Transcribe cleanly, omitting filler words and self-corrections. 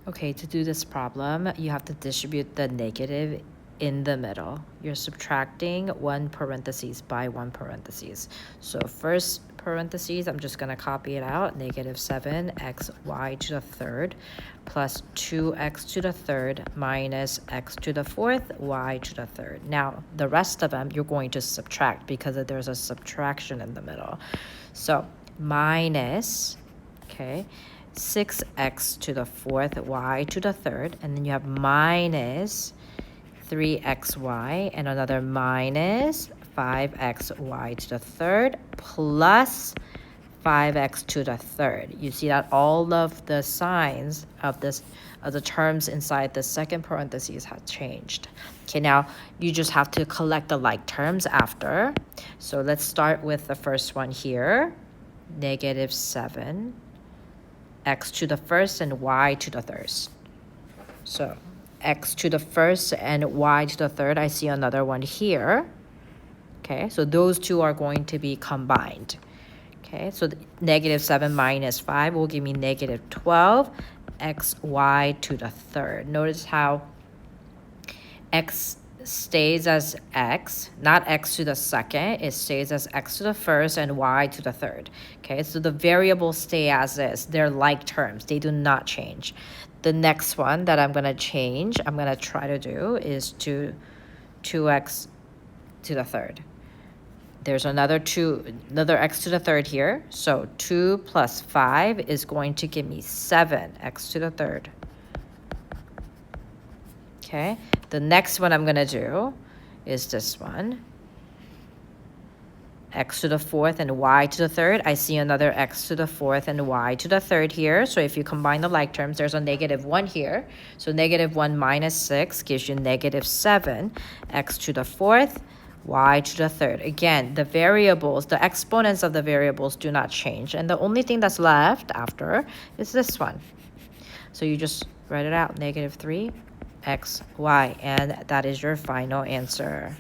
Okay, to do this problem, you have to distribute the negative in the middle. You're subtracting one parentheses by one parentheses. So first parentheses, I'm just going to copy it out. Negative 7xy to the third plus 2x to the third minus x to the fourth y to the third. Now, the rest of them, you're going to subtract because there's a subtraction in the middle. So minus, okay, 6x to the fourth, y to the third, and then you have minus 3xy and another minus 5xy to the third plus 5x to the third. You see that all of the signs of the terms inside the second parentheses have changed. Okay, now you just have to collect the like terms after. So let's start with the first one here, negative 7. X to the first and y to the third. So x to the first and y to the third, I see another one here. Okay, so those two are going to be combined. Okay, so negative 7 minus 5 will give me negative 12 xy to the third. Notice how x stays as x, not x to the second. It stays as x to the first and y to the third. Okay, so the variables stay as is. They're like terms. They do not change. The next one that I'm going to change, I'm going to try to do is 2x to the third. There's another x to the third here. So 2 plus 5 is going to give me 7x to the third. Okay, the next one I'm going to do is this one. X to the fourth and y to the third. I see another x to the fourth and y to the third here. So if you combine the like terms, there's a negative 1 here. So negative 1 minus 6 gives you negative 7. X to the fourth, y to the third. Again, the variables, the exponents of the variables do not change. And the only thing that's left after is this one. So you just write it out, negative 3. X, Y, and that is your final answer.